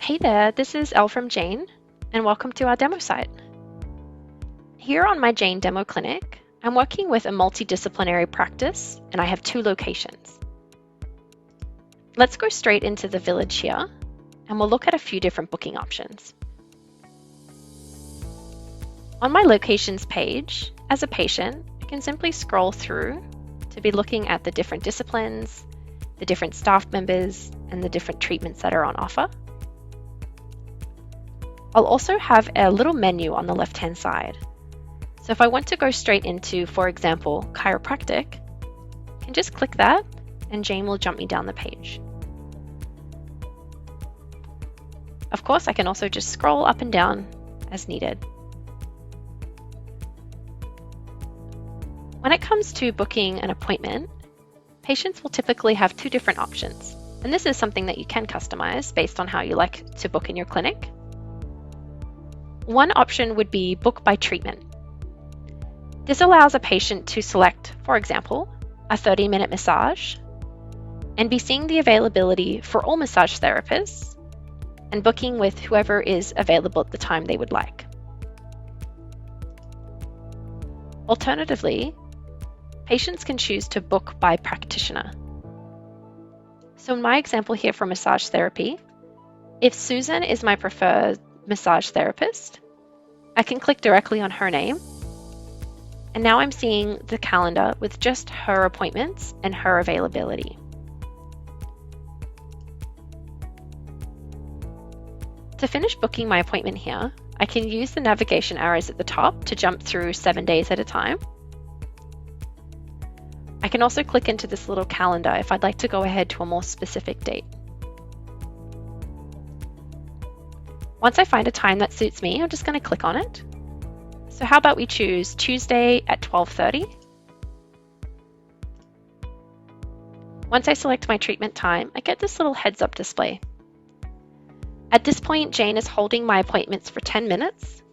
Hey there, this is Elle from Jane, and welcome to our demo site. Here on my Jane demo clinic, I'm working with a multidisciplinary practice, and I have 2 locations. Let's go straight into the village here, and we'll look at a few different booking options. On my locations page, as a patient, I can simply scroll through to be looking at the different disciplines, the different staff members, and the different treatments that are on offer. I'll also have a little menu on the left-hand side. So if I want to go straight into, for example, chiropractic, I can just click that and Jane will jump me down the page. Of course, I can also just scroll up and down as needed. When it comes to booking an appointment, patients will typically have 2 different options. And this is something that you can customize based on how you like to book in your clinic. One option would be book by treatment. This allows a patient to select, for example, a 30-minute massage and be seeing the availability for all massage therapists and booking with whoever is available at the time they would like. Alternatively, patients can choose to book by practitioner. So in my example here for massage therapy, if Susan is my preferred massage therapist, I can click directly on her name, and now I'm seeing the calendar with just her appointments and her availability. To finish booking my appointment here, I can use the navigation arrows at the top to jump through 7 days at a time. I can also click into this little calendar if I'd like to go ahead to a more specific date. Once I find a time that suits me, I'm just going to click on it. So how about we choose Tuesday at 12:30? Once I select my treatment time, I get this little heads-up display. At this point, Jane is holding my appointments for 10 minutes,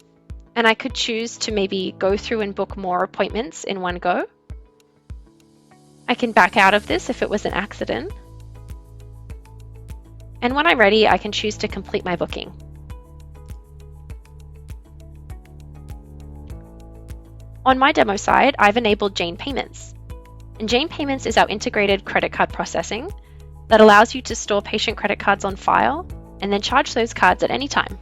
and I could choose to maybe go through and book more appointments in one go. I can back out of this if it was an accident. And when I'm ready, I can choose to complete my booking. On my demo side, I've enabled Jane Payments. And Jane Payments is our integrated credit card processing that allows you to store patient credit cards on file and then charge those cards at any time.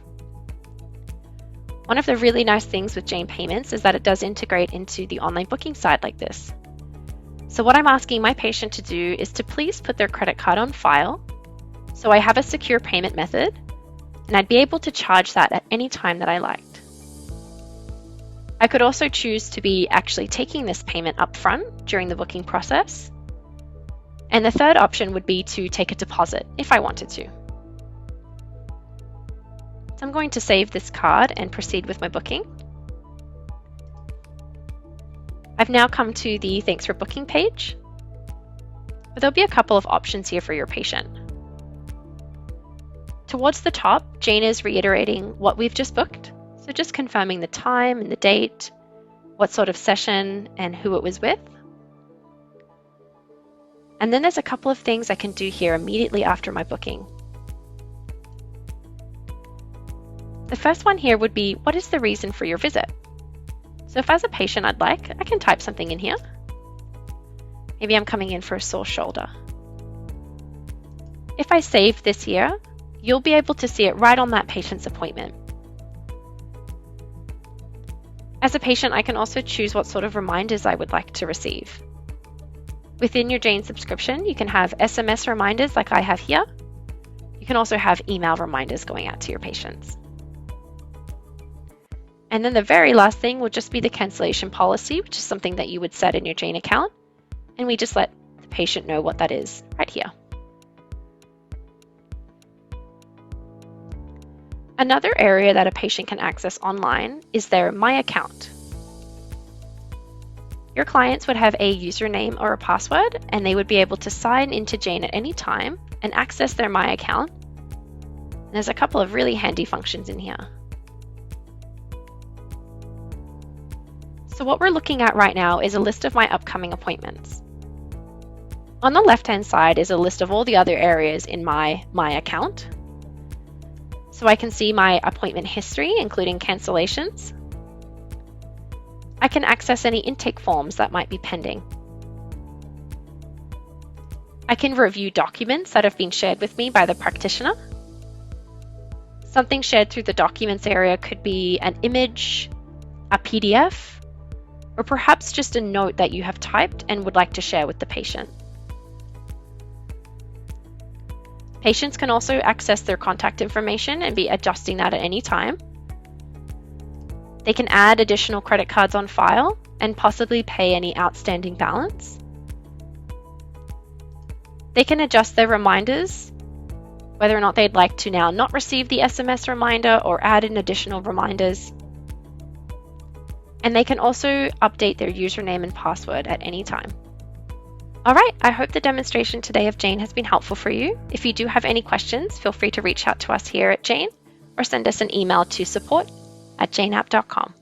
One of the really nice things with Jane Payments is that it does integrate into the online booking side like this. So what I'm asking my patient to do is to please put their credit card on file so I have a secure payment method and I'd be able to charge that at any time that I liked. I could also choose to be actually taking this payment up front during the booking process. And the third option would be to take a deposit if I wanted to. So I'm going to save this card and proceed with my booking. I've now come to the Thanks for Booking page. But there'll be a couple of options here for your patient. Towards the top, Jane is reiterating what we've just booked. So just confirming the time and the date, what sort of session and who it was with. And then there's a couple of things I can do here immediately after my booking. The first one here would be, what is the reason for your visit? So if as a patient I'd like, I can type something in here. Maybe I'm coming in for a sore shoulder. If I save this here, you'll be able to see it right on that patient's appointment. As a patient, I can also choose what sort of reminders I would like to receive. Within your Jane subscription, you can have SMS reminders like I have here. You can also have email reminders going out to your patients. And then the very last thing will just be the cancellation policy, which is something that you would set in your Jane account. And we just let the patient know what that is right here. Another area that a patient can access online is their My Account. Your clients would have a username or a password, and they would be able to sign into Jane at any time and access their My Account. And there's a couple of really handy functions in here. So what we're looking at right now is a list of my upcoming appointments. On the left-hand side is a list of all the other areas in my account. so I can see my appointment history, including cancellations. I can access any intake forms that might be pending. I can review documents that have been shared with me by the practitioner. Something shared through the documents area could be an image, a PDF, or perhaps just a note that you have typed and would like to share with the patient. Patients can also access their contact information and be adjusting that at any time. They can add additional credit cards on file and possibly pay any outstanding balance. They can adjust their reminders, whether or not they'd like to now not receive the SMS reminder or add in additional reminders. And they can also update their username and password at any time. All right, I hope the demonstration today of Jane has been helpful for you. If you do have any questions, feel free to reach out to us here at Jane or send us an email to support@Jane.app.com.